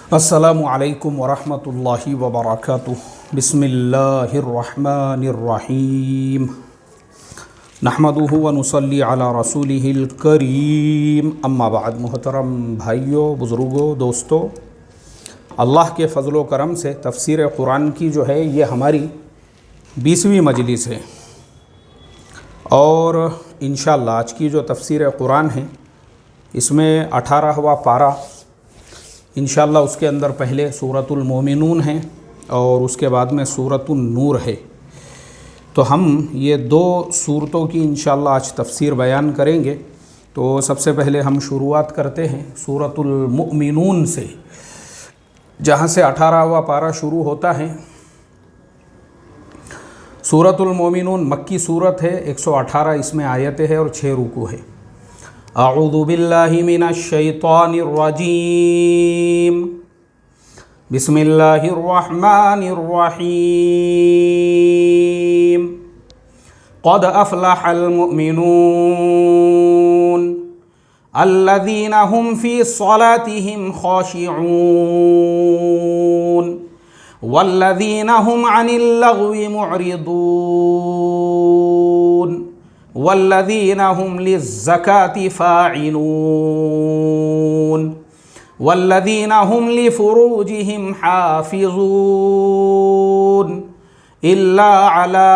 अस्सलामु अलैकुम वरहमतुल्लाहि वबरकातुह। बिस्मिल्लाहिर्रहमानिर्रहीम। नहमदुहु व नुसल्ली अला रसूलिहिल करीम। अम्मा बाद। मुहतरम भाइयों, बुज़ुर्गों, दोस्तों, अल्लाह के फ़ज़ल व करम से तफ़सीर कुरान की जो है ये हमारी 20वीं मजलिस है और इंशाअल्लाह आज की जो तफ़सीर कुरान है इसमें 18वां पारा इंशाअल्लाह, उसके अंदर पहले सूरतुल मोमिनून है और उसके बाद में सूरतुन नूर है। तो हम ये दो सूरतों की इंशाअल्लाह आज तफसीर बयान करेंगे। तो सबसे पहले हम शुरुआत करते हैं सूरतुल मोमिनून से, जहाँ से 18वां पारा शुरू होता है। सूरतुल मोमिनून मक्की सूरत है, 118 इसमें आयतें हैं और 6 रुकू है। अऊज़ु बिल्लाहि मिनश शैतानिर रजीम। बिस्मिल्लाहिर रहमानिर रहीम। क़द अफ़लहल मुमिनून अल्लज़ीना हुम फ़ी स्वलातिहिम ख़ाशिऊन वल्लज़ीना हुम अनिल लग़्वी मुअरिदून वल्लज़ीना हुम लिज़्ज़काति फ़ाइलून वल्लज़ीना हुम लिफ़ुरूजिहिम हाफ़िज़ून इल्ला अला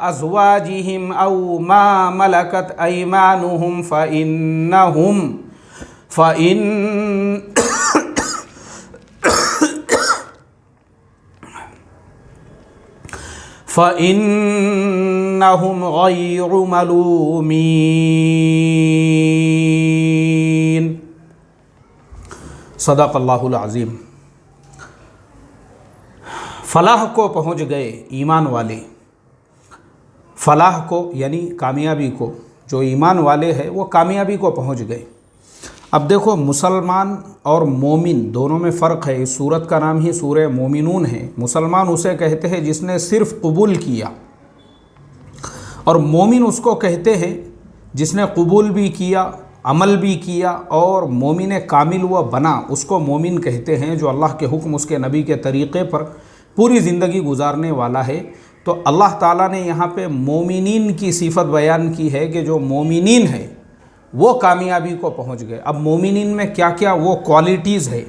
अज़वाजिहिम औ मा मलकत अयमानुहुम फ़इन्नहुम गैरु मलूमीन। सदक़ल्लाहुल अज़ीम। फ़लाह को पहुँच गए ईमान वाले। फ़लाह को यानी कामयाबी को, जो ईमान वाले हैं वो कामयाबी को पहुँच गए। अब देखो, मुसलमान और मोमिन दोनों में फ़र्क है। इस सूरत का नाम ही सूरह मोमिनून है। मुसलमान उसे कहते हैं जिसने सिर्फ़ कबूल किया, और मोमिन उसको कहते हैं जिसने कबूल भी किया, अमल भी किया और मोमिन कामिल व बना, उसको मोमिन कहते हैं। जो अल्लाह के हुक्म, उसके नबी के तरीक़े पर पूरी ज़िंदगी गुजारने वाला है। तो अल्लाह ताला ने यहाँ पे मोमिनीन की सिफत बयान की है कि जो मोमिनीन है वो कामयाबी को पहुँच गए। अब मोमिनीन में क्या क्या वो क्वालिटीज़ है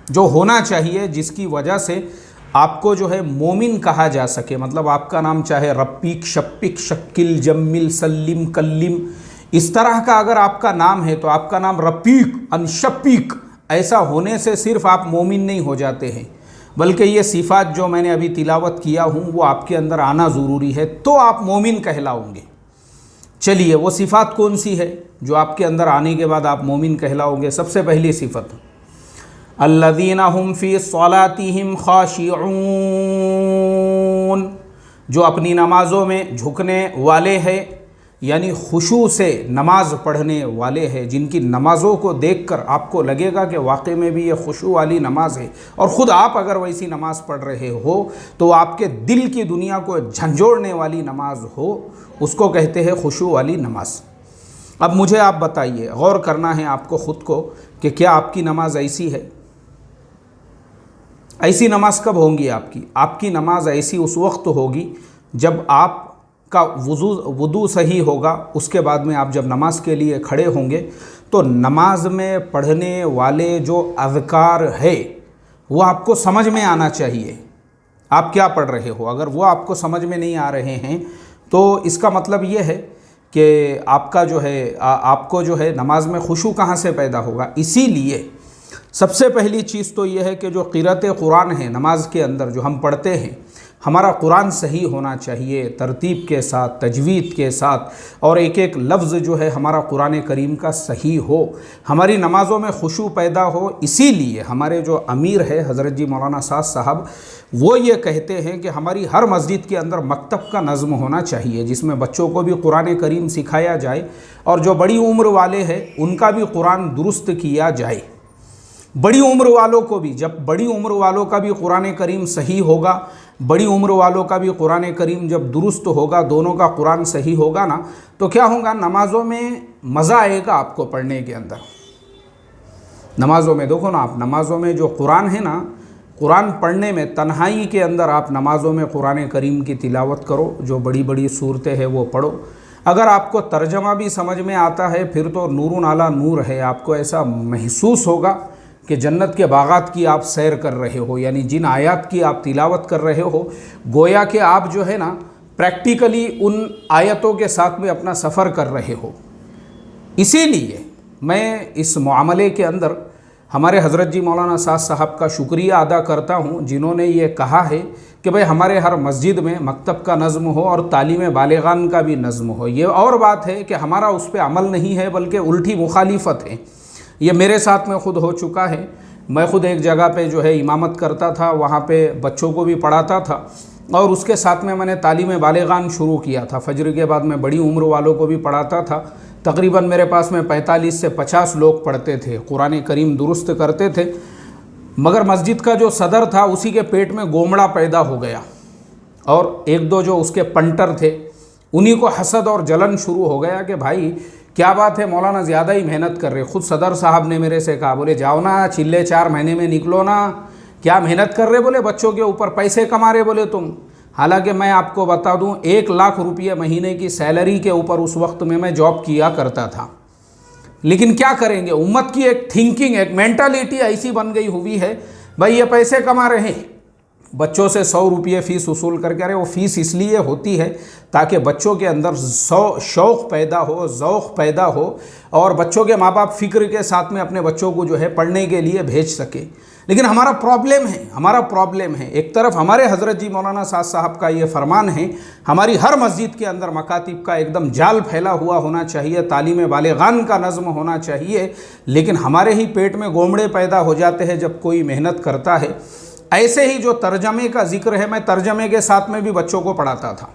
जो होना चाहिए, जिसकी वजह से आपको जो है मोमिन कहा जा सके। मतलब आपका नाम चाहे रप्पीक, शप्पीक, शक्किल, जम्मिल, सल्लिम, कल्लिम, इस तरह का अगर आपका नाम है तो आपका नाम रप्पीक, अनशप्पीक ऐसा होने से सिर्फ आप मोमिन नहीं हो जाते हैं, बल्कि ये सिफ़ात जो मैंने अभी तिलावत किया हूँ वो आपके अंदर आना ज़रूरी है, तो आप मोमिन कहलाओगे। चलिए, वो सिफ़ात कौन सी है जो आपके अंदर आने के बाद आप मोमिन कहलाओगे? सबसे पहली सिफ़त, अल्लज़ीना हुम फ़ी स्वलातिहिम ख़ाशिऊन, जो अपनी नमाज़ों में झुकने वाले हैं, यानी खुशू से नमाज़ पढ़ने वाले हैं, जिनकी नमाज़ों को देखकर आपको लगेगा कि वाकई में भी ये खुशू वाली नमाज है। और ख़ुद आप अगर वैसी नमाज़ पढ़ रहे हो तो आपके दिल की दुनिया को झंझोड़ने वाली नमाज हो, उसको कहते हैं खुशू वाली नमाज। अब मुझे आप बताइए, गौर करना है आपको ख़ुद को कि क्या आपकी नमाज ऐसी है? ऐसी नमाज कब होंगी आपकी? आपकी नमाज ऐसी उस वक्त होगी जब आपका वुज़ू सही होगा। उसके बाद में आप जब नमाज के लिए खड़े होंगे तो नमाज में पढ़ने वाले जो अज़कार है वो आपको समझ में आना चाहिए। आप क्या पढ़ रहे हो, अगर वो आपको समझ में नहीं आ रहे हैं तो इसका मतलब ये है कि आपका जो है आपको जो है नमाज में खुशू कहाँ से पैदा होगा। इसीलिए सबसे पहली चीज़ तो यह है कि जो क़िरात कुरान है नमाज के अंदर जो हम पढ़ते हैं, हमारा कुरान सही होना चाहिए, तरतीब के साथ, तजवीद के साथ, और एक एक लफ्ज़ जो है हमारा कुरान करीम का सही हो, हमारी नमाज़ों में खुशू पैदा हो। इसीलिए हमारे जो अमीर है हज़रत जी मौलाना साद साहब, वो ये कहते हैं कि हमारी हर मस्जिद के अंदर मकतब का नज़्म होना चाहिए, जिसमें बच्चों को भी कुरान करीम सिखाया जाए और जो बड़ी उम्र वाले हैं उनका भी कुरान दुरुस्त किया जाए। बड़ी उम्र वालों को भी, जब बड़ी उम्र वालों का भी कुरान करीम सही होगा, बड़ी उम्र वालों का भी कुरान करीम जब दुरुस्त होगा, दोनों का कुरान सही होगा ना, तो क्या होगा, नमाज़ों में मज़ा आएगा आपको पढ़ने के अंदर। नमाज़ों में देखो ना, आप नमाज़ों में जो कुरान है ना, कुरान पढ़ने में तन्हाई के अंदर आप नमाज़ों में कुरान करीम की तिलावत करो, जो बड़ी बड़ी सूरतें हैं वो पढ़ो। अगर आपको तर्जमा भी समझ में आता है फिर तो नूरुन अला नूर है, आपको ऐसा महसूस होगा कि जन्नत के बागात की आप सैर कर रहे हो, यानी जिन आयात की आप तिलावत कर रहे हो गोया कि आप जो है ना प्रैक्टिकली उन आयतों के साथ में अपना सफ़र कर रहे हो। इसीलिए मैं इस मामले के अंदर हमारे हज़रत जी मौलाना साद साहब का शुक्रिया अदा करता हूँ, जिन्होंने ये कहा है कि भाई हमारे हर मस्जिद में मकतब का नज़्म हो और तालीम बालिगान का भी नज़्म हो। ये और बात है कि हमारा उस पर अमल नहीं है बल्कि उल्टी मुखालिफत है। ये मेरे साथ में ख़ुद हो चुका है। मैं ख़ुद एक जगह पे जो है इमामत करता था, वहाँ पे बच्चों को भी पढ़ाता था और उसके साथ में मैंने तालीम बालिगान शुरू किया था। फजर के बाद मैं बड़ी उम्र वालों को भी पढ़ाता था। तकरीबन मेरे पास में 45 से 50 लोग पढ़ते थे, कुरान करीम दुरुस्त करते थे। मगर मस्जिद का जो सदर था उसी के पेट में गोमड़ा पैदा हो गया और एक दो जो उसके पंटर थे उन्हीं को हसद और जलन शुरू हो गया कि भाई क्या बात है, मौलाना ज़्यादा ही मेहनत कर रहे। ख़ुद सदर साहब ने मेरे से कहा, बोले जाओ ना चिल्ले 4 महीने में निकलो ना, क्या मेहनत कर रहे, बोले बच्चों के ऊपर पैसे कमा रहे बोले तुम। हालांकि मैं आपको बता दूं 1 लाख रुपये महीने की सैलरी के ऊपर उस वक्त में मैं जॉब किया करता था। लेकिन क्या करेंगे, उम्मत की एक थिंकिंग, एक मेंटालिटी ऐसी बन गई हुई है, भाई ये पैसे कमा रहे हैं, बच्चों से 100 रुपये फ़ीस वसूल करके। अरे वो फ़ीस इसलिए होती है ताकि बच्चों के अंदर शौक़ पैदा हो, ज़ौक़ पैदा हो और बच्चों के माँ बाप फ़िक्र के साथ में अपने बच्चों को जो है पढ़ने के लिए भेज सके। लेकिन हमारा प्रॉब्लम है एक तरफ हमारे हज़रत जी मौलाना साद साहब का ये फरमान है, हमारी हर मस्जिद के अंदर मकातिब का एकदम जाल फैला हुआ होना चाहिए, तालीम बालिगान का नज़्म होना चाहिए, लेकिन हमारे ही पेट में गोमड़े पैदा हो जाते हैं जब कोई मेहनत करता है। ऐसे ही जो तर्जमे का जिक्र है, मैं तर्जमे के साथ में भी बच्चों को पढ़ाता था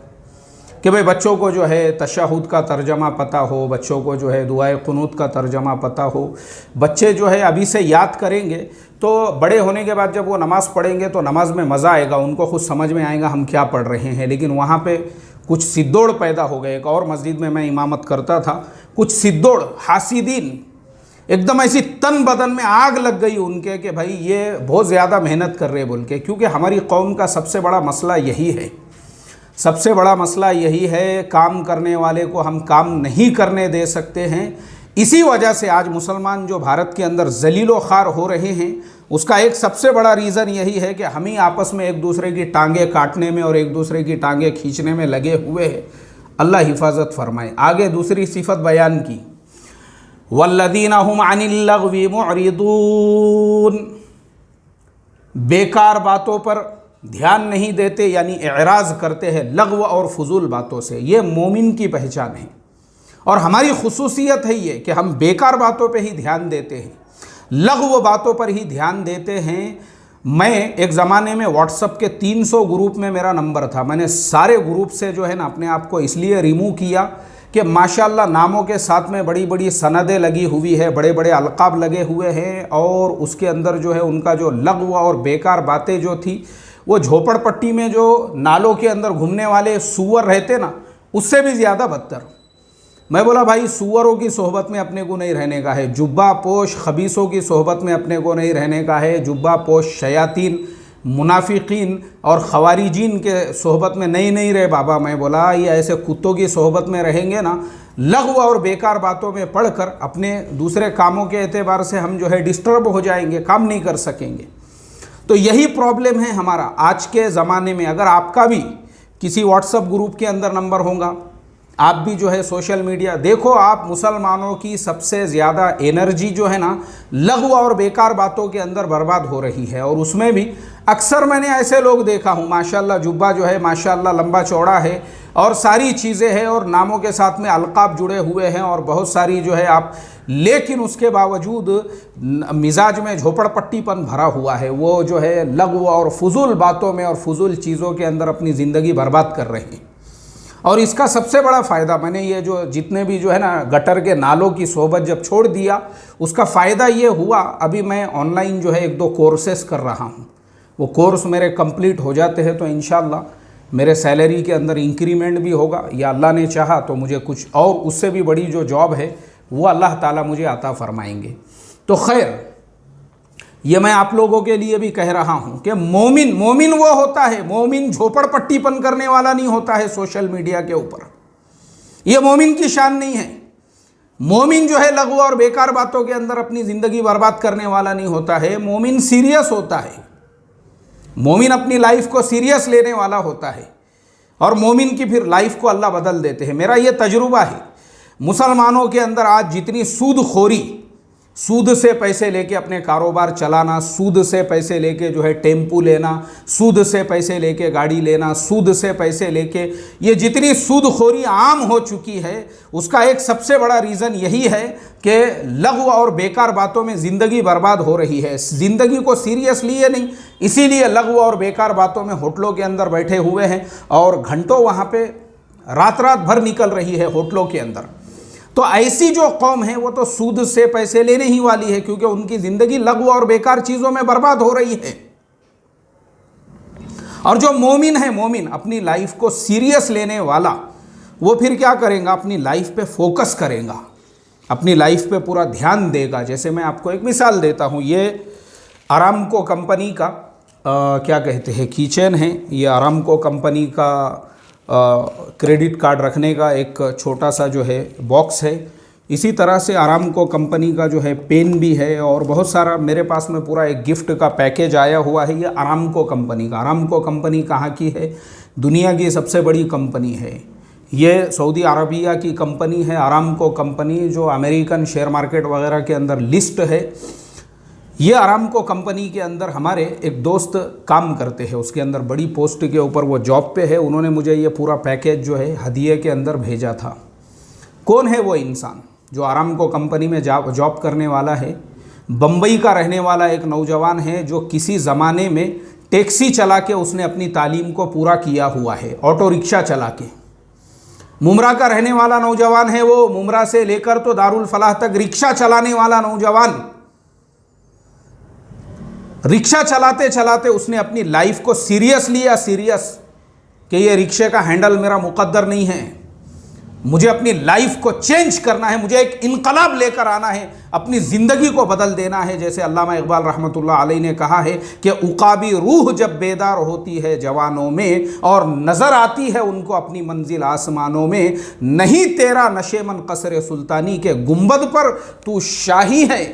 कि भाई बच्चों को जो है तशहुद का तर्जमा पता हो, बच्चों को जो है दुआए कुनूत का तर्जमा पता हो। बच्चे जो है अभी से याद करेंगे तो बड़े होने के बाद जब वो नमाज़ पढ़ेंगे तो नमाज में मज़ा आएगा, उनको खुद समझ में आएगा हम क्या पढ़ रहे हैं। लेकिन वहाँ पे कुछ सिद्दोड़ पैदा हो गए। एक और मस्जिद में मैं इमामत करता था, कुछ सिद्दोड़ हासिदीन एकदम ऐसी तन बदन में आग लग गई उनके कि भाई ये बहुत ज़्यादा मेहनत कर रहे बोल के। क्योंकि हमारी कौम का सबसे बड़ा मसला यही है, सबसे बड़ा मसला यही है, काम करने वाले को हम काम नहीं करने दे सकते हैं। इसी वजह से आज मुसलमान जो भारत के अंदर जलीलो ख़ार हो रहे हैं, उसका एक सबसे बड़ा रीज़न यही है कि हम ही आपस में एक दूसरे की टांगें काटने में और एक दूसरे की टांगें खींचने में लगे हुए हैं। अल्लाह हिफाजत फरमाए। आगे दूसरी सिफत बयान की, वल्लदीना हुम अनिल लग़्वी मुअरिदून, बेकार बातों पर ध्यान नहीं देते यानी एराज़ करते हैं लग़्व और फजूल बातों से। ये मोमिन की पहचान है और हमारी खुसूसियत है ये कि हम बेकार बातों पे ही ध्यान देते हैं, लग़्व बातों पर ही ध्यान देते हैं। मैं एक ज़माने में व्हाट्सएप के 300 ग्रुप में मेरा नंबर था, मैंने सारे ग्रुप से जो है ना अपने आप को इसलिए रिमूव किया कि माशाल्लाह नामों के साथ में बड़ी बड़ी सनदें लगी हुई है, बड़े बड़े अलक़ाब लगे हुए हैं और उसके अंदर जो है उनका जो लग़्व और बेकार बातें जो थी वो झोपड़पट्टी में जो नालों के अंदर घूमने वाले सूअर रहते ना, उससे भी ज़्यादा बदतर। मैं बोला भाई सूअरों की सोहबत में अपने को नहीं रहने का है, जुब्बा पोश खबीसों की सोहबत में अपने को नहीं रहने का है, जुब्बा पोश शयातीन मुनाफिकीन और खवारिजीन के सोहबत में नहीं रहे बाबा। मैं बोला ये ऐसे कुत्तों की सोहबत में रहेंगे ना, लग़्व और बेकार बातों में पढ़कर अपने दूसरे कामों के एतबार से हम जो है डिस्टर्ब हो जाएंगे, काम नहीं कर सकेंगे। तो यही प्रॉब्लम है हमारा आज के ज़माने में। अगर आपका भी किसी व्हाट्सएप ग्रुप के अंदर नंबर होगा, आप भी जो है सोशल मीडिया देखो, आप मुसलमानों की सबसे ज़्यादा एनर्जी जो है ना लग़्व और बेकार बातों के अंदर बर्बाद हो रही है। और उसमें भी अक्सर मैंने ऐसे लोग देखा हूँ, माशाल्लाह जुब्बा जो है माशाल्लाह लंबा चौड़ा है और सारी चीज़ें हैं और नामों के साथ में अलक़ाब जुड़े हुए हैं और बहुत सारी जो है आप, लेकिन उसके बावजूद मिजाज में झोपड़पट्टीपन भरा हुआ है। वो जो है लग़्व और फजूल बातों में और फजूल चीज़ों के अंदर अपनी ज़िंदगी बर्बाद कर रहे हैं। और इसका सबसे बड़ा फ़ायदा, मैंने ये जो जितने भी जो है ना गटर के नालों की सोहबत जब छोड़ दिया, उसका फ़ायदा ये हुआ, अभी मैं ऑनलाइन जो है 1-2 कोर्सेस कर रहा हूँ। वो कोर्स मेरे कंप्लीट हो जाते हैं तो इंशाल्लाह मेरे सैलरी के अंदर इंक्रीमेंट भी होगा, या अल्लाह ने चाहा तो मुझे कुछ और उससे भी बड़ी जो जॉब है वो अल्लाह ताला मुझे अता फ़रमाएंगे। तो खैर, ये मैं आप लोगों के लिए भी कह रहा हूं कि मोमिन वो होता है, मोमिन झोपड़पट्टीपन करने वाला नहीं होता है सोशल मीडिया के ऊपर। ये मोमिन की शान नहीं है। मोमिन जो है लघु और बेकार बातों के अंदर अपनी ज़िंदगी बर्बाद करने वाला नहीं होता है। मोमिन सीरियस होता है, मोमिन अपनी लाइफ को सीरियस लेने वाला होता है, और मोमिन की फिर लाइफ को अल्लाह बदल देते हैं। मेरा ये तजुर्बा है, मुसलमानों के अंदर आज जितनी सूदखोरी, सूद से पैसे लेके अपने कारोबार चलाना, सूद से पैसे लेके जो है टेम्पू लेना, सूद से पैसे लेके गाड़ी लेना, सूद से पैसे लेके, ये जितनी सूदखोरी आम हो चुकी है, उसका एक सबसे बड़ा रीज़न यही है कि लघु और बेकार बातों में ज़िंदगी बर्बाद हो रही है। ज़िंदगी को सीरियस लिए नहीं, इसीलिए लघु और बेकार बातों में होटलों के अंदर बैठे हुए हैं और घंटों वहाँ पे रात भर निकल रही है होटलों के अंदर। तो ऐसी जो कौम है वो तो सूद से पैसे लेने ही वाली है, क्योंकि उनकी ज़िंदगी लघु और बेकार चीज़ों में बर्बाद हो रही है। और जो मोमिन है, मोमिन अपनी लाइफ को सीरियस लेने वाला, वो फिर क्या करेगा, अपनी लाइफ पे फोकस करेगा, अपनी लाइफ पे पूरा ध्यान देगा। जैसे मैं आपको एक मिसाल देता हूँ, ये अरामको कंपनी का क्या कहते हैं कीचेन है। ये अरामको कंपनी का क्रेडिट कार्ड रखने का एक छोटा सा जो है बॉक्स है। इसी तरह से अरामको कंपनी का जो है पेन भी है, और बहुत सारा मेरे पास में पूरा एक गिफ्ट का पैकेज आया हुआ है। ये अरामको कंपनी का। अरामको कंपनी कहाँ की है? दुनिया की सबसे बड़ी कंपनी है। ये सऊदी अरबिया की कंपनी है अरामको कंपनी, जो अमेरिकन शेयर मार्केट वगैरह के अंदर लिस्ट है। ये अरामको कंपनी के अंदर हमारे एक दोस्त काम करते हैं, उसके अंदर बड़ी पोस्ट के ऊपर वो जॉब पे है। उन्होंने मुझे ये पूरा पैकेज जो है हदिये के अंदर भेजा था। कौन है वो इंसान जो अरामको कंपनी में जॉब करने वाला है? बम्बई का रहने वाला एक नौजवान है, जो किसी ज़माने में टैक्सी चला के उसने अपनी तालीम को पूरा किया हुआ है, ऑटो रिक्शा चला के। मुमरा का रहने वाला नौजवान है वो, मुमरा से लेकर तो दारुल फलाह तक रिक्शा चलाने वाला नौजवान। रिक्शा चलाते चलाते उसने अपनी लाइफ को सीरियस लिया, सीरियस कि ये रिक्शे का हैंडल मेरा मुकद्दर नहीं है, मुझे अपनी लाइफ को चेंज करना है, मुझे एक इनकलाब लेकर आना है, अपनी ज़िंदगी को बदल देना है। जैसे अल्लामा इकबाल रहमतुल्लाह अलैह ने कहा है कि उकाबी रूह जब बेदार होती है जवानों में, और नज़र आती है उनको अपनी मंजिल आसमानों में, नहीं तेरा नशे मन कसर सुल्तानी के गुंबद पर, तू शाही है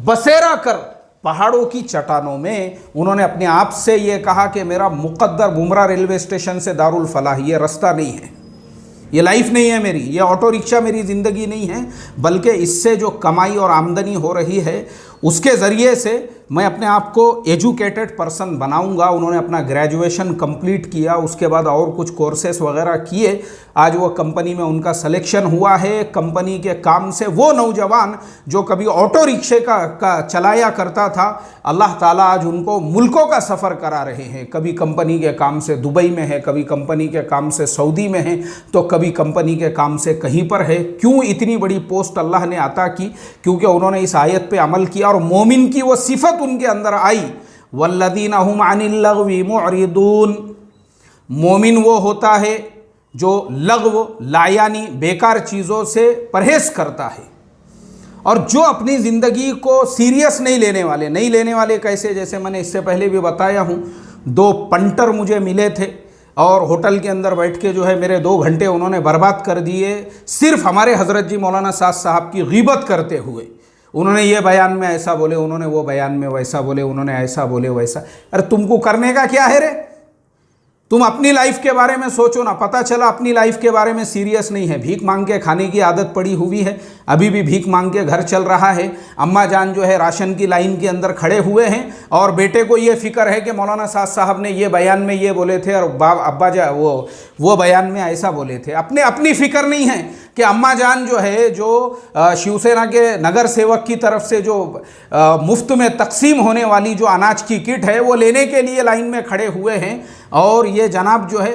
बसेरा कर पहाड़ों की चट्टानों में। उन्होंने अपने आप से ये कहा कि मेरा मुकद्दर मुमरा रेलवे स्टेशन से दारुल फलाह ये रास्ता नहीं है, ये लाइफ नहीं है मेरी, ये ऑटो रिक्शा मेरी ज़िंदगी नहीं है, बल्कि इससे जो कमाई और आमदनी हो रही है उसके ज़रिए से मैं अपने आप को एजुकेटेड पर्सन बनाऊंगा। उन्होंने अपना ग्रेजुएशन कंप्लीट किया, उसके बाद और कुछ कोर्सेस वगैरह किए। आज वो कंपनी में उनका सिलेक्शन हुआ है। कंपनी के काम से वो नौजवान जो कभी ऑटो रिक्शे का चलाया करता था, अल्लाह ताला आज उनको मुल्कों का सफ़र करा रहे हैं। कभी कंपनी के काम से दुबई में है, कभी कंपनी के काम से सऊदी में है, तो कभी कंपनी के काम से कहीं पर है। क्यों इतनी बड़ी पोस्ट अल्लाह ने अता की? क्योंकि उन्होंने इस आयत पे अमल किया और मोमिन की वो सिफत उनके अंदर आई, वल्लदीना हुम अनिल लग़वी मुअरिदून। मोमिन वो होता है जो लग़व लायानी बेकार चीज़ों से परहेज करता है, और जो अपनी ज़िंदगी को सीरियस नहीं लेने वाले कैसे? जैसे मैंने इससे पहले भी बताया हूँ, 2 पंटर मुझे मिले थे और होटल के अंदर बैठ के जो है मेरे 2 घंटे उन्होंने बर्बाद कर दिए, सिर्फ हमारे हज़रत जी मौलाना साद साहब की ग़ीबत करते हुए। उन्होंने ये बयान में ऐसा बोले, उन्होंने वो बयान में वैसा बोले, उन्होंने ऐसा बोले वैसा। अरे तुमको करने का क्या है रे? तुम अपनी लाइफ के बारे में सोचो ना। पता चला अपनी लाइफ के बारे में सीरियस नहीं है, भीख मांग के खाने की आदत पड़ी हुई है, अभी भी भीख मांग के घर चल रहा है। अम्मा जान जो है राशन की लाइन के अंदर खड़े हुए हैं, और बेटे को ये फिक्र है कि मौलाना साद साहब ने ये बयान में ये बोले थे और अब्बा जा वो बयान में ऐसा बोले थे। अपनी फ़िक्र नहीं है कि अम्मा जान जो है, जो शिवसेना के नगर सेवक की तरफ से जो मुफ्त में तकसीम होने वाली जो अनाज की किट है वो लेने के लिए लाइन में खड़े हुए हैं, और ये जनाब जो है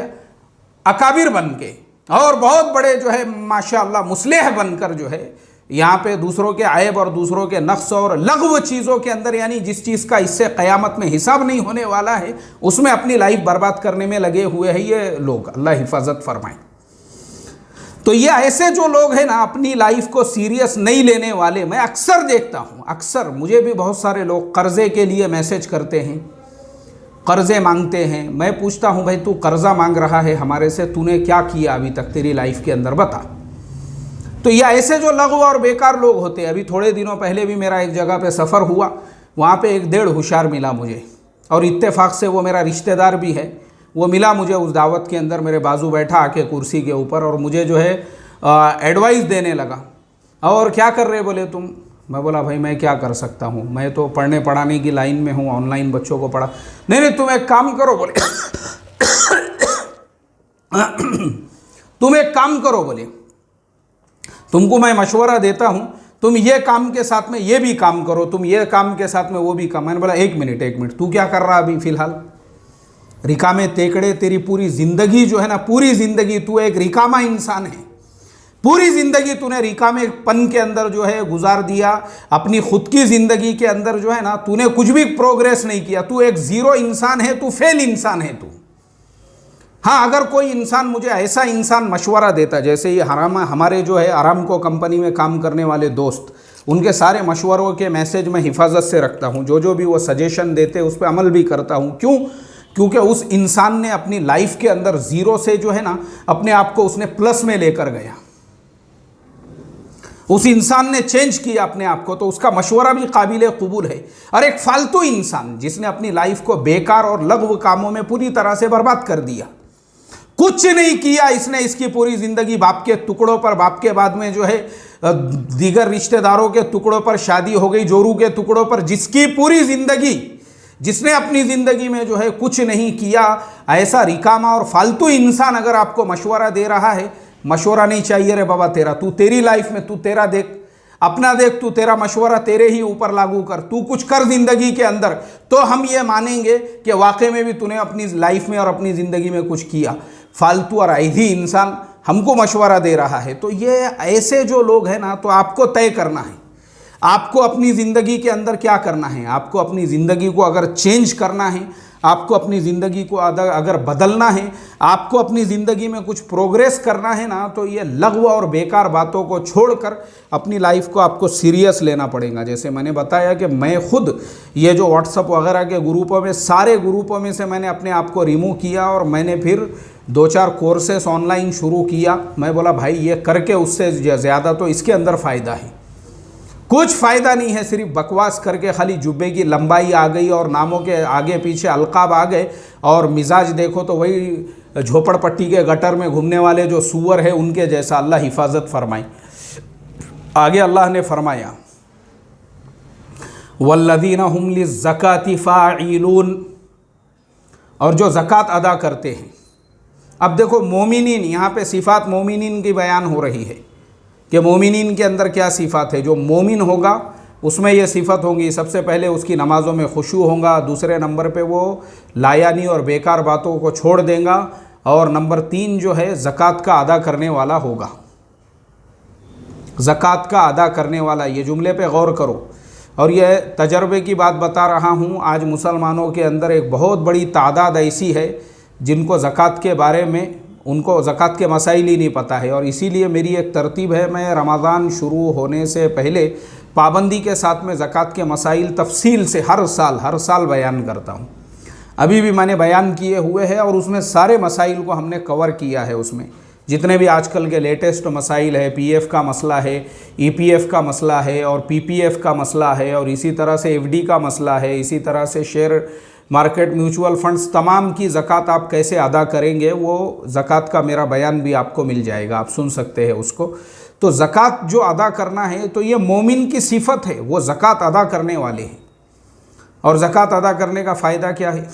अकाबिर बन के और बहुत बड़े जो है माशाअल्लाह मुस्लिह बनकर जो है यहाँ पे दूसरों के आयब और दूसरों के नक्स और लग़व चीज़ों के अंदर, यानी जिस चीज़ का इससे क़यामत में हिसाब नहीं होने वाला है, उसमें अपनी लाइफ बर्बाद करने में लगे हुए हैं ये लोग। अल्लाह हिफाजत फरमाए। तो ये ऐसे जो लोग हैं ना, अपनी लाइफ को सीरियस नहीं लेने वाले, मैं अक्सर देखता हूँ, अक्सर मुझे भी बहुत सारे लोग कर्जे के लिए मैसेज करते हैं, कर्जे मांगते हैं। मैं पूछता हूँ भाई तू कर्जा मांग रहा है हमारे से, तूने क्या किया अभी तक तेरी लाइफ के अंदर, बता। तो ये ऐसे जो लघु और बेकार लोग होते हैं। अभी थोड़े दिनों पहले भी मेरा एक जगह पे सफ़र हुआ, वहाँ पे एक डेढ़ होशियार मिला मुझे, और इत्तेफाक से वो मेरा रिश्तेदार भी है। वो मिला मुझे उस दावत के अंदर, मेरे बाजू बैठा आके कुर्सी के ऊपर, और मुझे जो है एडवाइस देने लगा। और क्या कर रहे बोले तुम? मैं बोला भाई मैं क्या कर सकता हूँ, मैं तो पढ़ने पढ़ाने की लाइन में हूँ, ऑनलाइन बच्चों को पढ़ा। नहीं तुम एक काम करो बोले तुम एक काम करो बोले, तुमको मैं मशवरा देता हूँ, तुम ये काम के साथ में ये भी काम करो, तुम ये काम के साथ में वो भी काम। मैंने बोला एक मिनट, तू क्या कर रहा अभी फ़िलहाल? रिकामे तेकड़े, तेरी पूरी ज़िंदगी जो है ना, पूरी ज़िंदगी तू एक रिकामा इंसान है। पूरी ज़िंदगी तूने रिकामे पन के अंदर जो है गुजार दिया। अपनी खुद की ज़िंदगी के अंदर जो है ना, तूने कुछ भी प्रोग्रेस नहीं किया। तू एक ज़ीरो इंसान है, तू फेल इंसान है तू। हाँ, अगर कोई इंसान मुझे ऐसा इंसान मशवरा देता, जैसे ये हमारे जो है आरामको कंपनी में काम करने वाले दोस्त, उनके सारे मशवरों के मैसेज मैं हिफाजत से रखता हूँ। जो भी वो सजेशन देते उस पर अमल भी करता हूँ। क्यों? क्योंकि उस इंसान ने अपनी लाइफ के अंदर ज़ीरो से जो है ना, अपने आप को उसने प्लस में लेकर गया। उस इंसान ने चेंज किया अपने आप को, तो उसका मशवरा भी काबिल कबूल है। और एक फालतू इंसान जिसने अपनी लाइफ को बेकार और लघु कामों में पूरी तरह से बर्बाद कर दिया, कुछ नहीं किया इसने, इसकी पूरी ज़िंदगी बाप के टुकड़ों पर, बाप के बाद में जो है दीगर रिश्तेदारों के टुकड़ों पर शादी हो गई, जोरू के टुकड़ों पर, जिसकी पूरी ज़िंदगी, जिसने अपनी ज़िंदगी में जो है कुछ नहीं किया, ऐसा रिकामा और फालतू इंसान अगर आपको मशवरा दे रहा है, मशवरा नहीं चाहिए रे बाबा तेरा। तू तेरी लाइफ में तू तेरा देख, अपना देख, तू तेरा मशवरा तेरे ही ऊपर लागू कर, तू कुछ कर ज़िंदगी के अंदर, तो हम ये मानेंगे कि वाकई में भी तूने अपनी लाइफ में और अपनी ज़िंदगी में कुछ किया। फालतू और ऐधी इंसान हमको मशवरा दे रहा है। तो ये ऐसे जो लोग हैं ना, तो आपको तय करना है, आपको अपनी ज़िंदगी के अंदर क्या करना है। आपको अपनी ज़िंदगी को अगर चेंज करना है, आपको अपनी ज़िंदगी को अगर बदलना है, आपको अपनी ज़िंदगी में कुछ प्रोग्रेस करना है ना, तो ये लघु और बेकार बातों को छोड़कर अपनी लाइफ को आपको सीरियस लेना पड़ेगा। जैसे मैंने बताया कि मैं खुद ये जो व्हाट्सअप वगैरह के ग्रुपों में, सारे ग्रुपों में से मैंने अपने आप को रिमूव किया, और मैंने फिर 2-4 कोर्सेस ऑनलाइन शुरू किया। मैं बोला भाई ये करके उससे ज़्यादा तो इसके अंदर फ़ायदा है। कुछ फ़ायदा नहीं है, सिर्फ बकवास करके खाली जुब्बे की लंबाई आ गई और नामों के आगे पीछे अलकाब आ गए, और मिजाज देखो तो वही झोपड़पट्टी के गटर में घूमने वाले जो सूअर है उनके जैसा। अल्लाह हिफाजत फरमाए। आगे अल्लाह ने फरमाया, वल्लज़ीना हुम लिज़्ज़काति फ़ाइलून, और जो ज़कात अदा करते हैं। अब देखो मोमिनीन, यहाँ पे सिफ़ात मोमिनीन की बयान हो रही है कि मोमिनीन के अंदर क्या सिफ़ात है। जो मोमिन होगा उसमें ये सिफ़त होंगी, सबसे पहले उसकी नमाज़ों में खुशू होगा, दूसरे नंबर पे वो लायानी और बेकार बातों को छोड़ देगा, और नंबर 3 जो है ज़कात का अदा करने वाला होगा। ज़कात का अदा करने वाला, ये जुमले पे गौर करो। और यह तजर्बे की बात बता रहा हूँ। आज मुसलमानों के अंदर एक बहुत बड़ी तादाद ऐसी है जिनको ज़कात के बारे में, उनको ज़कात के मसाइल ही नहीं पता है। और इसीलिए मेरी एक तरतीब है, मैं रमज़ान शुरू होने से पहले पाबंदी के साथ में ज़कात के मसाइल तफसील से हर साल बयान करता हूँ। अभी भी मैंने बयान किए हुए हैं, और उसमें सारे मसाइल को हमने कवर किया है। उसमें जितने भी आजकल के लेटेस्ट मसाइल है, पीएफ का मसला है, ईपीएफ का मसला है, और पीपीएफ का मसला है, और इसी तरह से एफडी का मसला है, इसी तरह से शेयर मार्केट, म्यूचुअल फंड्स, तमाम की ज़कात आप कैसे अदा करेंगे, वो ज़कात का मेरा बयान भी आपको मिल जाएगा, आप सुन सकते हैं उसको। तो ज़कात जो अदा करना है, तो ये मोमिन की सिफ़त है, वो ज़कात अदा करने वाले हैं। और ज़कात अदा करने का फ़ायदा क्या है?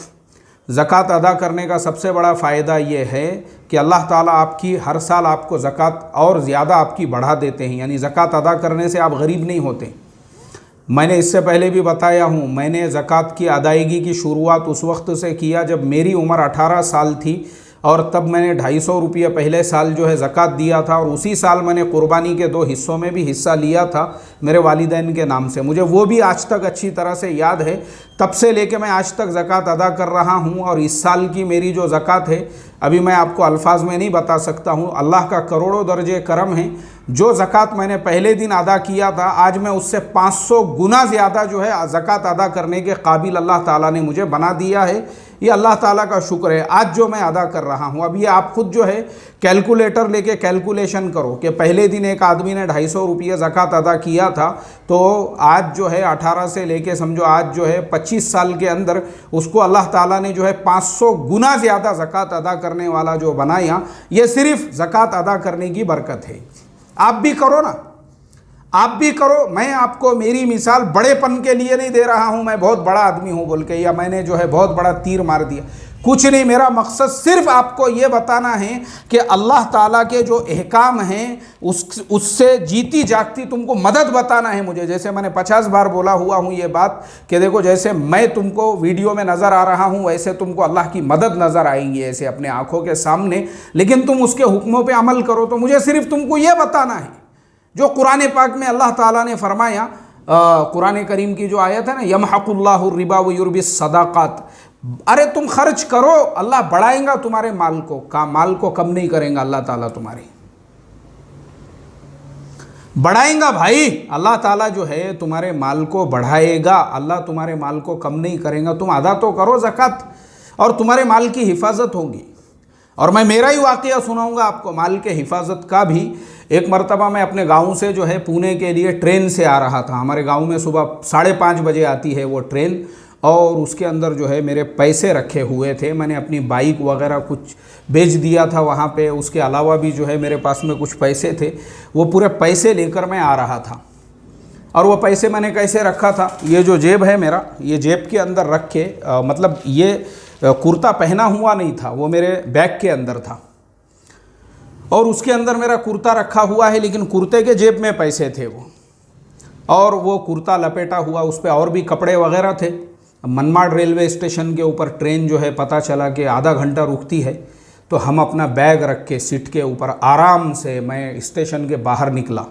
ज़कात अदा करने का सबसे बड़ा फ़ायदा ये है कि अल्लाह ताला आपकी हर साल आपको ज़कात और ज़्यादा आपकी बढ़ा देते हैं। यानी ज़कात अदा करने से आप गरीब नहीं होते। मैंने इससे पहले भी बताया हूँ, मैंने ज़कात की अदायगी की शुरुआत उस वक्त से किया जब मेरी उम्र 18 साल थी, और तब मैंने 250 रुपये पहले साल जो है ज़कात दिया था, और उसी साल मैंने कुर्बानी के 2 हिस्सों में भी हिस्सा लिया था मेरे वालिदैन के नाम से। मुझे वो भी आज तक अच्छी तरह से याद है। तब से लेके मैं आज तक ज़कात अदा कर रहा हूँ। और इस साल की मेरी जो ज़कात है अभी मैं आपको अल्फाज में नहीं बता सकता हूँ। अल्लाह का करोड़ों दर्जे करम है। जो ज़कात मैंने पहले दिन अदा किया था, आज मैं उससे 500 गुना ज़्यादा जो है ज़कात अदा करने के काबिल अल्लाह ताला ने मुझे बना दिया है। ये अल्लाह ताला का शुक्र है आज जो मैं अदा कर रहा हूँ। अब ये आप खुद जो है कैलकुलेटर लेके कैलकुलेशन करो कि पहले दिन एक आदमी ने 250 रुपये ज़कात अदा किया था, तो आज जो है 18 से लेके समझो आज जो है 25 साल के अंदर उसको अल्लाह ताला ने जो है 500 गुना ज़्यादा ज़कात अदा करने वाला जो बनाया। ये सिर्फ ज़कात अदा करने की बरकत है। आप भी करो ना, आप भी करो। मैं आपको मेरी मिसाल बड़ेपन के लिए नहीं दे रहा हूँ, मैं बहुत बड़ा आदमी हूँ बोल के, या मैंने जो है बहुत बड़ा तीर मार दिया, कुछ नहीं। मेरा मकसद सिर्फ आपको ये बताना है कि अल्लाह ताला के जो अहकाम हैं उससे जीती जागती तुमको मदद बताना है मुझे। जैसे मैंने 50 बार बोला हुआ हूँ ये बात कि देखो जैसे मैं तुमको वीडियो में नज़र आ रहा हूँ वैसे तुमको अल्लाह की मदद नज़र आएंगी ऐसे अपने आँखों के सामने, लेकिन तुम उसके हुक्मों पर अमल करो। तो मुझे सिर्फ तुमको ये बताना है जो कुरान पाक में अल्लाह ताला ने फरमाया, कुरान करीम की जो आयत है ना, यमहकुल्लाहु रिबा व युर्बिस सदाक़ात, अरे तुम खर्च करो अल्लाह बढ़ाएगा तुम्हारे माल को, माल को कम नहीं करेगा अल्लाह ताला, तुम्हारी बढ़ाएगा भाई। अल्लाह ताला जो है तुम्हारे माल को बढ़ाएगा, अल्लाह तुम्हारे माल को कम नहीं करेगा। तुम अदा तो करो ज़कात और तुम्हारे माल की हिफाजत होगी। और मैं मेरा ही वाक़या सुनाऊंगा आपको माल के हिफाजत का भी। एक मरतबा मैं अपने गांव से जो है पुणे के लिए ट्रेन से आ रहा था। हमारे गांव में सुबह 5:30 बजे आती है वो ट्रेन, और उसके अंदर जो है मेरे पैसे रखे हुए थे। मैंने अपनी बाइक वगैरह कुछ बेच दिया था वहाँ पे। उसके अलावा भी जो है मेरे पास में कुछ पैसे थे, वो पूरे पैसे लेकर मैं आ रहा था। और वो पैसे मैंने कैसे रखा था, ये जो जेब है मेरा, ये जेब के अंदर रख के मतलब ये कुर्ता पहना हुआ नहीं था, वो मेरे बैग के अंदर था, और उसके अंदर मेरा कुर्ता रखा हुआ है, लेकिन कुर्ते के जेब में पैसे थे वो। और वो कुर्ता लपेटा हुआ, उस पर और भी कपड़े वगैरह थे। मनमाड़ रेलवे स्टेशन के ऊपर ट्रेन जो है पता चला कि आधा घंटा रुकती है, तो हम अपना बैग रख के सीट के ऊपर आराम से मैं स्टेशन के बाहर निकला।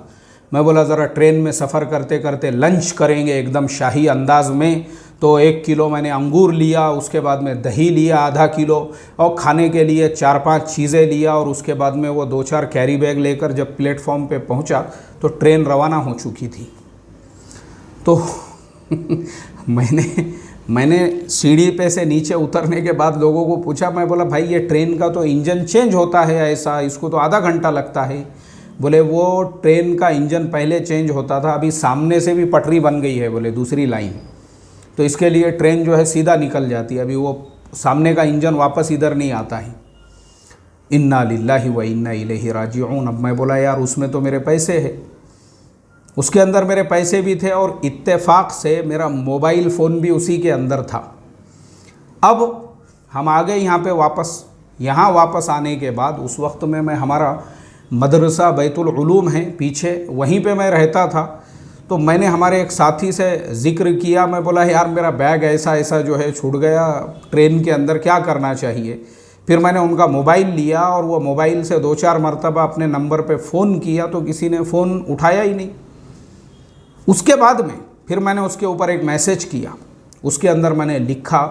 मैं बोला ज़रा ट्रेन में सफ़र करते करते लंच करेंगे एकदम शाही अंदाज में। तो 1 किलो मैंने अंगूर लिया, उसके बाद में दही लिया आधा किलो, और खाने के लिए 4-5 चीज़ें लिया, और उसके बाद में वो 2-4 कैरी बैग लेकर जब प्लेटफॉर्म पे पहुंचा तो ट्रेन रवाना हो चुकी थी। तो मैंने सीढ़ी पे से नीचे उतरने के बाद लोगों को पूछा, मैं बोला भाई ये ट्रेन का तो इंजन चेंज होता है ऐसा, इसको तो आधा घंटा लगता है। बोले वो ट्रेन का इंजन पहले चेंज होता था, अभी सामने से भी पटरी बन गई है बोले दूसरी लाइन, तो इसके लिए ट्रेन जो है सीधा निकल जाती है, अभी वो सामने का इंजन वापस इधर नहीं आता है। इन्ना लिल्लाहि व इन्ना इलैहि राजिऊन। अब मैं बोला यार उसमें तो मेरे पैसे हैं, उसके अंदर मेरे पैसे भी थे, और इत्तेफाक से मेरा मोबाइल फ़ोन भी उसी के अंदर था। अब हम आ गए यहाँ पे वापस। यहाँ वापस आने के बाद उस वक्त में मैं, हमारा मदरसा बैतुल उलूम है पीछे, वहीं पे मैं रहता था। तो मैंने हमारे एक साथी से ज़िक्र किया, मैं बोला यार मेरा बैग ऐसा ऐसा जो है छूट गया ट्रेन के अंदर, क्या करना चाहिए। फिर मैंने उनका मोबाइल लिया और वो मोबाइल से 2-4 मरतबा अपने नंबर पे फ़ोन किया, तो किसी ने फ़ोन उठाया ही नहीं। उसके बाद में फिर मैंने उसके ऊपर एक मैसेज किया, उसके अंदर मैंने लिखा,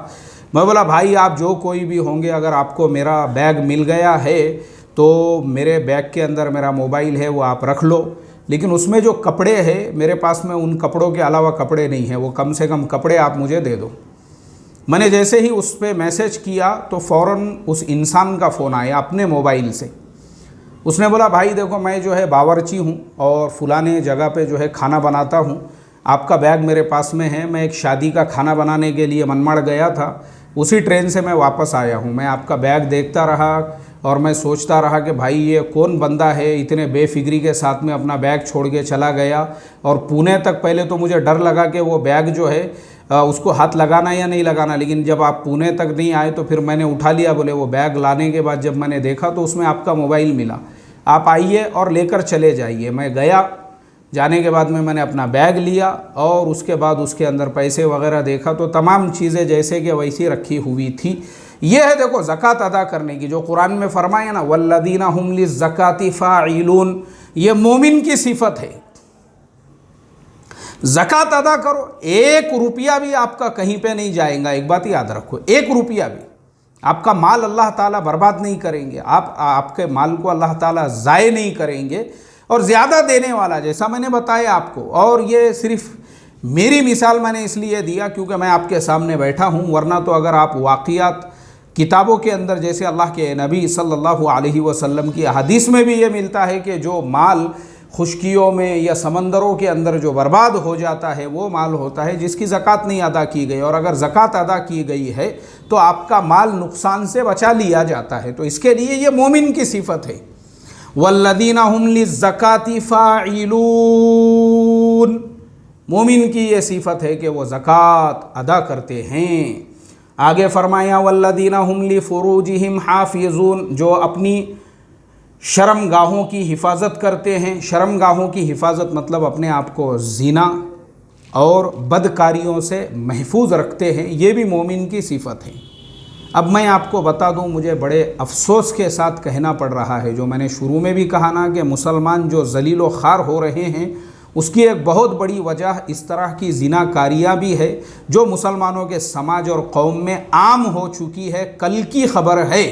मैं बोला भाई आप जो कोई भी होंगे, अगर आपको मेरा बैग मिल गया है तो मेरे बैग के अंदर मेरा मोबाइल है वो आप रख लो, लेकिन उसमें जो कपड़े हैं मेरे पास में उन कपड़ों के अलावा कपड़े नहीं हैं, वो कम से कम कपड़े आप मुझे दे दो। मैंने जैसे ही उस पर मैसेज किया तो फ़ौरन उस इंसान का फ़ोन आया अपने मोबाइल से। उसने बोला भाई देखो मैं जो है बावर्ची हूँ और फलाने जगह पे जो है खाना बनाता हूँ, आपका बैग मेरे पास में है, मैं एक शादी का खाना बनाने के लिए मनमाड़ गया था, उसी ट्रेन से मैं वापस आया हूँ। मैं आपका बैग देखता रहा और मैं सोचता रहा कि भाई ये कौन बंदा है इतने बेफिक्री के साथ में अपना बैग छोड़ के चला गया। और पुणे तक पहले तो मुझे डर लगा कि वो बैग जो है उसको हाथ लगाना या नहीं लगाना, लेकिन जब आप पुणे तक नहीं आए तो फिर मैंने उठा लिया। बोले वो बैग लाने के बाद जब मैंने देखा तो उसमें आपका मोबाइल मिला, आप आइए और लेकर चले जाइए। मैं गया, जाने के बाद में मैंने अपना बैग लिया और उसके बाद उसके अंदर पैसे वगैरह देखा तो तमाम चीज़ें जैसे कि वैसी रखी हुई थी। ये है देखो ज़कात अदा करने की, जो कुरान में फरमाया ना वल्लदीना हुम लिज़्ज़काति फ़ाइलून, ये मोमिन की सिफत है। ज़कात अदा करो, 1 रुपया भी आपका कहीं पे नहीं जाएगा। एक बात याद रखो, 1 रुपया भी आपका माल अल्लाह ताला बर्बाद नहीं करेंगे, आपके माल को अल्लाह ताला ज़ाय नहीं करेंगे। और ज़्यादा देने वाला, जैसा मैंने बताया आपको, और ये सिर्फ मेरी मिसाल मैंने इसलिए दिया क्योंकि मैं आपके सामने बैठा हूँ, वरना तो अगर आप वाक़ियात किताबों के अंदर, जैसे अल्लाह के नबी सल्लल्लाहु अलैहि वसल्लम की हदीस में भी ये मिलता है कि जो माल खुशकियों में या समंदरों के अंदर जो बर्बाद हो जाता है वो माल होता है जिसकी ज़कात नहीं अदा की गई, और अगर ज़कात अदा की गई है तो आपका माल नुकसान से बचा लिया जाता है। तो इसके लिए ये मोमिन की सिफत है, वल्लदीना हुम लिज़्ज़काति फ़ाइलून। मोमिन की ये सिफत है कि वो ज़कात अदा करते हैं। आगे फरमाया वल्लदीना हुम लिफ़ुरूजिहिम हाफ़िज़ून, जो अपनी शर्मगाहों की हिफाजत करते हैं। शर्मगाहों की हिफाजत मतलब अपने आप को ज़िना और बदकारियों से महफूज रखते हैं, ये भी मोमिन की सिफत है। अब मैं आपको बता दूं, मुझे बड़े अफसोस के साथ कहना पड़ रहा है, जो मैंने शुरू में भी कहा ना कि मुसलमान जो ज़लील व ख़ार हो रहे हैं, उसकी एक बहुत बड़ी वजह इस तरह की ज़िनाकारियाँ भी है जो मुसलमानों के समाज और कौम में आम हो चुकी है। कल की खबर है,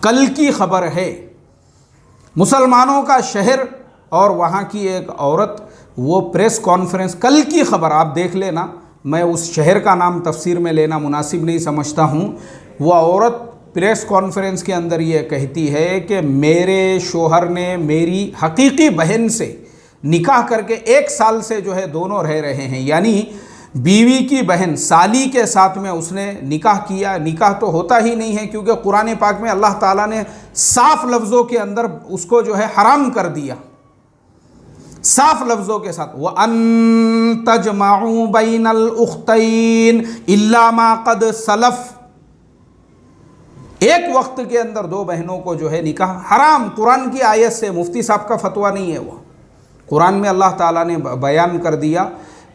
कल की खबर है, मुसलमानों का शहर और वहाँ की एक औरत, वो प्रेस कॉन्फ्रेंस, कल की खबर आप देख लेना, मैं उस शहर का नाम तफसीर में लेना मुनासिब नहीं समझता हूँ। वो औरत प्रेस कॉन्फ्रेंस के अंदर ये कहती है कि मेरे शोहर ने मेरी हकीकी बहन से निकाह करके 1 साल से जो है दोनों रह रहे हैं, यानी बीवी की बहन साली के साथ में उसने निकाह किया। निकाह तो होता ही नहीं है क्योंकि कुरान पाक में अल्लाह ताला ने साफ लफ्ज़ों के अंदर उसको जो है हराम कर दिया, साफ लफ्ज़ों के साथ, व अन तजमाउ बैनल उख्तैन इल्ला मा क़द सलफ़। एक वक्त के अंदर 2 बहनों को जो है निकाह हराम, कुरान की आयत से, मुफ्ती साहब का फतवा नहीं है वो, कुरान में अल्लाह ताला ने बयान कर दिया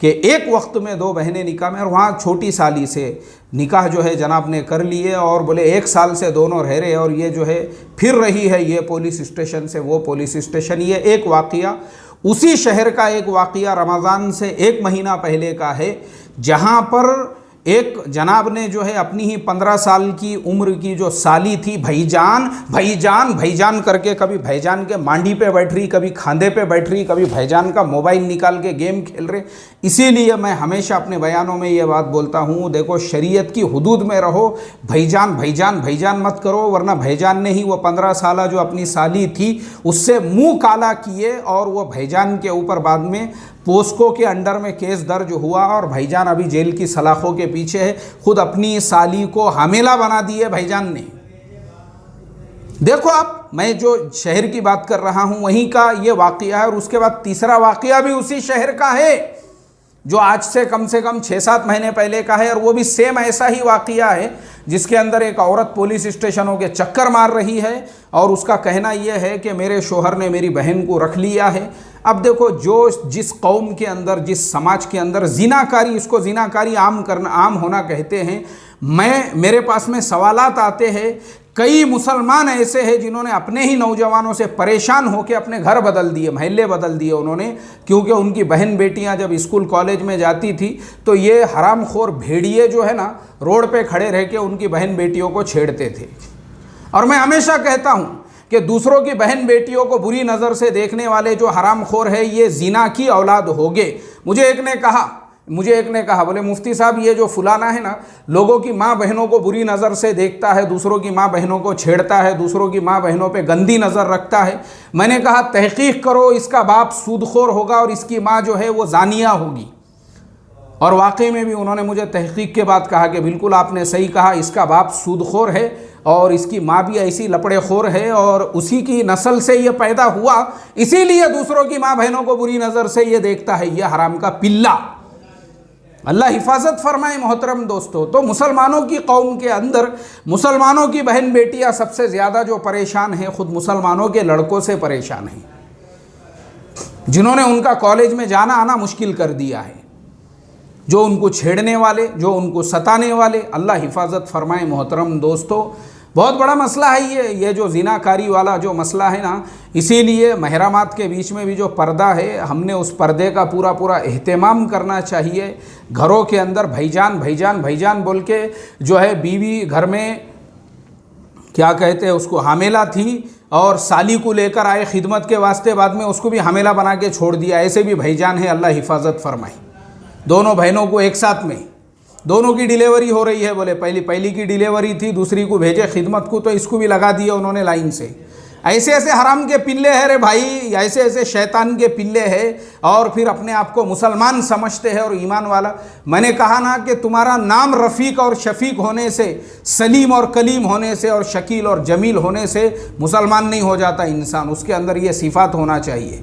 कि एक वक्त में 2 बहनें निकाह में, और वहाँ छोटी साली से निकाह जो है जनाब ने कर लिए, और बोले 1 साल से दोनों रह रहे, और ये जो है फिर रही है, ये पुलिस स्टेशन से वो पुलिस स्टेशन। ये एक वाक़या उसी शहर का, एक वाक़या रमज़ान से 1 महीना पहले का है, जहाँ पर एक जनाब ने जो है अपनी ही 15 साल की उम्र की जो साली थी, भाईजान भाईजान भाईजान करके, कभी भाईजान के मांडी पे बैठ रही, कभी खांधे पे बैठ रही, कभी भाईजान का मोबाइल निकाल के गेम खेल रहे। इसीलिए मैं हमेशा अपने बयानों में ये बात बोलता हूँ, देखो शरीयत की हुदूद में रहो, भाईजान भाईजान भाईजान मत करो, वरना भाईजान ने ही वो 15 साल जो अपनी साली थी उससे मुँह काला किए, और वो भाईजान के ऊपर बाद में पोस्को के अंडर में केस दर्ज हुआ, और भाईजान अभी जेल की सलाखों के पीछे है। खुद अपनी साली को हामिला बना दिए भाईजान ने। देखो आप, मैं जो शहर की बात कर रहा हूं वहीं का ये वाक़या है। और उसके बाद तीसरा वाक़या भी उसी शहर का है, जो आज से कम 6-7 महीने पहले का है, और वो भी सेम ऐसा ही वाक़या है, जिसके अंदर एक औरत पुलिस स्टेशनों के चक्कर मार रही है, और उसका कहना यह है कि मेरे शोहर ने मेरी बहन को रख लिया है। अब देखो, जो जिस कौम के अंदर, जिस समाज के अंदर ज़िनाकारी, इसको ज़िनाकारी आम करना, आम होना कहते हैं, मेरे पास में सवालात आते हैं। कई मुसलमान ऐसे हैं जिन्होंने अपने ही नौजवानों से परेशान होकर अपने घर बदल दिए, महल्ले बदल दिए उन्होंने, क्योंकि उनकी बहन बेटियां जब स्कूल कॉलेज में जाती थी तो ये हरामखोर भेड़िए जो है ना, रोड पे खड़े रह के उनकी बहन बेटियों को छेड़ते थे। और मैं हमेशा कहता हूँ कि दूसरों की बहन बेटियों को बुरी नज़र से देखने वाले जो हरामखोर है, ये ज़िना की औलाद होगे। मुझे एक ने कहा बोले मुफ्ती साहब, ये जो फुलाना है ना, लोगों की माँ बहनों को बुरी नज़र से देखता है, दूसरों की माँ बहनों को छेड़ता है, दूसरों की माँ बहनों पे गंदी नज़र रखता है। मैंने कहा तहकीक करो, इसका बाप सूदखोर होगा और इसकी माँ जो है वो जानिया होगी। और वाकई में भी उन्होंने मुझे तहकीक के बाद कहा कि बिल्कुल आपने सही कहा, इसका बाप सूदखोर है और इसकी माँ भी ऐसी लपड़ेखोर है, और उसी की नस्ल से ये पैदा हुआ, इसीलिए दूसरों की माँ बहनों को बुरी नज़र से ये देखता है, ये हराम का पिल्ला। अल्लाह हिफाजत फरमाए मोहतरम दोस्तों। तो मुसलमानों की कौम के अंदर मुसलमानों की बहन बेटियां सबसे ज़्यादा जो परेशान हैं, ख़ुद मुसलमानों के लड़कों से परेशान हैं, जिन्होंने उनका कॉलेज में जाना आना मुश्किल कर दिया है, जो उनको छेड़ने वाले, जो उनको सताने वाले, अल्लाह हिफाजत फरमाए। मोहतरम दोस्तों, बहुत बड़ा मसला है ये जो ज़िनाकारी वाला जो मसला है ना, इसीलिए महरमात के बीच में भी जो पर्दा है, हमने उस पर्दे का पूरा पूरा एहतमाम करना चाहिए। घरों के अंदर भाईजान भाईजान भाईजान बोल के जो है बीवी घर में क्या कहते हैं उसको हामेला थी और साली को लेकर आए खिदमत के वास्ते, बाद में उसको भी हामेला बना के छोड़ दिया। ऐसे भी भाईजान है, अल्लाह हिफाजत फरमाए। दोनों बहनों को एक साथ में दोनों की डिलीवरी हो रही है, बोले पहली की डिलीवरी थी, दूसरी को भेजे खिदमत को, तो इसको भी लगा दिया उन्होंने लाइन से। ऐसे ऐसे हराम के पिल्ले हैं रे भाई, ऐसे ऐसे शैतान के पिल्ले हैं, और फिर अपने आप को मुसलमान समझते हैं और ईमान वाला। मैंने कहा ना कि तुम्हारा नाम रफ़ीक और शफ़ीक होने से, सलीम और कलीम होने से और शकील और जमील होने से मुसलमान नहीं हो जाता इंसान। उसके अंदर ये सिफ़ात होना चाहिए,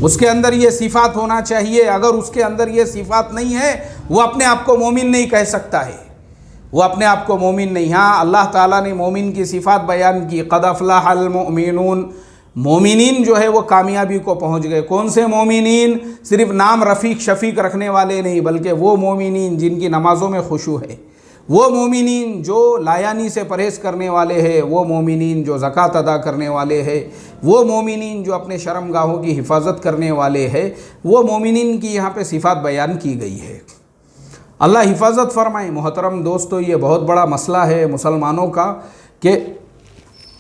उसके अंदर ये सिफ़ात होना चाहिए। अगर उसके अंदर ये सिफ़ात नहीं है, वो अपने आप को मोमिन नहीं कह सकता है, वो अपने आप को मोमिन नहीं। हाँ, अल्लाह ताला ने मोमिन की सिफ़ात बयान की, क़द अफ़लहल मोमिनून, मोमिनीन जो है वो कामयाबी को पहुँच गए। कौन से मोमिनीन? सिर्फ नाम रफ़ीक शफ़ीक रखने वाले नहीं, बल्कि वो मोमिनीन जिनकी नमाज़ों में खुशू है, वो मोमिनीन जो लायानी से परहेज़ करने वाले हैं, वो मोमिनीन जो ज़कात अदा करने वाले हैं, वो मोमिनीन जो अपने शर्मगाहों की हिफाजत करने वाले हैं, वो मोमिनीन की यहाँ पे सिफ़ात बयान की गई है। अल्लाह हिफाजत फरमाए। मोहतरम दोस्तों, ये बहुत बड़ा मसला है मुसलमानों का कि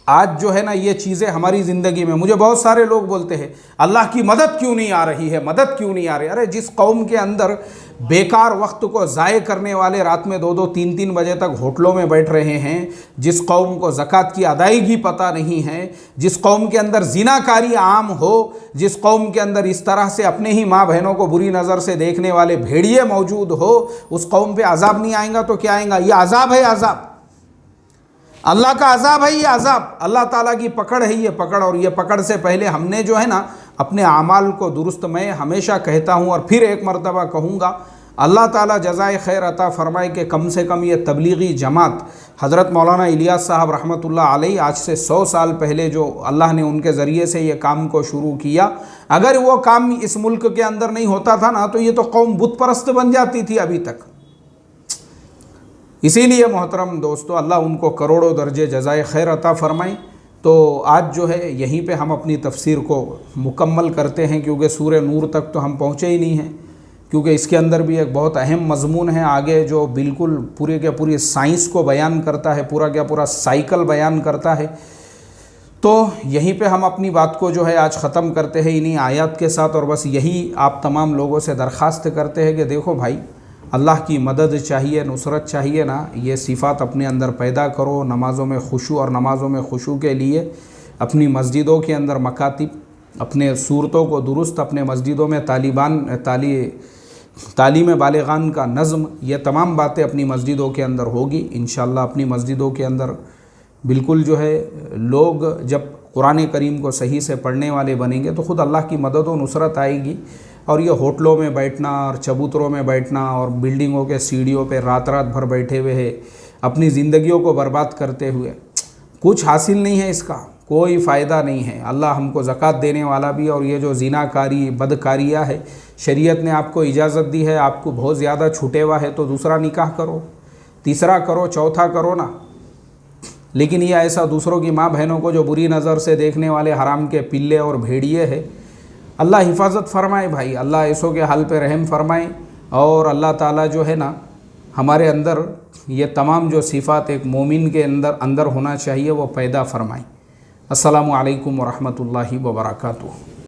आज जो है ना ये चीज़ें हमारी ज़िंदगी में, मुझे बहुत सारे लोग बोलते हैं अल्लाह की मदद क्यों नहीं आ रही है, मदद क्यों नहीं आ रही। अरे जिस कौम के अंदर बेकार वक्त को ज़ाय करने वाले रात में 2-2 3-3 बजे तक होटलों में बैठ रहे हैं, जिस कौम को ज़कात की अदायगी पता नहीं है, जिस कौम के अंदर ज़िनाकारी आम हो, जिस कौम के अंदर इस तरह से अपने ही माँ बहनों को बुरी नज़र से देखने वाले भेड़िए मौजूद हो, उस कौम पे अजाब नहीं आएगा तो क्या आएगा? ये अजाब है, अजाब अल्लाह का अजाब है, ये अजाब अल्लाह ताला की पकड़ है, ये पकड़। और ये पकड़ से पहले हमने जो है ना अपने आमाल को दुरुस्त, मैं हमेशा कहता हूँ और फिर एक मरतबा कहूँगा, अल्लाह ताला जज़ाए खैर अता फ़रमाए कि कम से कम ये तबलीगी जमात हज़रत मौलाना इलियास साहब रहमतुल्लाह अलैह आज से 100 साल पहले जो अल्लाह ने उनके ज़रिए से ये काम को शुरू किया, अगर वो काम इस मुल्क के अंदर नहीं होता था ना, तो ये तो कौम बुत परस्त बन जाती थी अभी तक। इसीलिए मोहतरम दोस्तों, अल्लाह उनको करोड़ों दर्जे जज़ाए खैर अता फ़रमाए। तो आज जो है यहीं पे हम अपनी तफसीर को मुकम्मल करते हैं, क्योंकि सूरह नूर तक तो हम पहुँचे ही नहीं हैं, क्योंकि इसके अंदर भी एक बहुत अहम मज़मून है आगे जो बिल्कुल पूरे के पूरी साइंस को बयान करता है, पूरा क्या पूरा साइकिल बयान करता है। तो यहीं पे हम अपनी बात को जो है आज ख़त्म करते हैं इन्हीं आयत के साथ, और बस यही आप तमाम लोगों से दरख्वास्त करते हैं कि देखो भाई, अल्लाह की मदद चाहिए, नुसरत चाहिए ना, ये सिफ़ात अपने अंदर पैदा करो। नमाज़ों में खुशू, और नमाज़ों में खुशू के लिए अपनी मस्जिदों के अंदर मकातिब, अपने सूरतों को दुरुस्त, अपने मस्जिदों में तालीम बालिगान का नज़्म, ये तमाम बातें अपनी मस्जिदों के अंदर होगी इंशाअल्लाह। अपनी मस्जिदों के अंदर बिल्कुल जो है लोग जब कुरान करीम को सही से पढ़ने वाले बनेंगे तो ख़ुद अल्लाह की मदद और नुसरत आएगी। और ये होटलों में बैठना और चबूतरों में बैठना और बिल्डिंगों के सीढ़ियों पे रात रात भर बैठे हुए है, अपनी ज़िंदगियों को बर्बाद करते हुए, कुछ हासिल नहीं है, इसका कोई फ़ायदा नहीं है। अल्लाह हमको ज़कात देने वाला भी, और ये जो ज़िनाकारी बदकारियाँ है, शरीयत ने आपको इजाज़त दी है, आपको बहुत ज़्यादा छूटे हुआ है तो दूसरा निकाह करो, तीसरा करो, चौथा करो ना। लेकिन ये ऐसा दूसरों की माँ बहनों को जो बुरी नज़र से देखने वाले हराम के पिल्ले और भेड़िए है, अल्लाह हिफाजत फरमाए भाई, अल्लाह ऐसों के हाल पे रहम फरमाए। और अल्लाह ताला जो है ना हमारे अंदर ये तमाम जो सिफ़ात एक मोमिन के अंदर होना चाहिए वो पैदा फरमाए। अस्सलामु अलैकुम व रहमतुल्लाहि व बरकातुहू।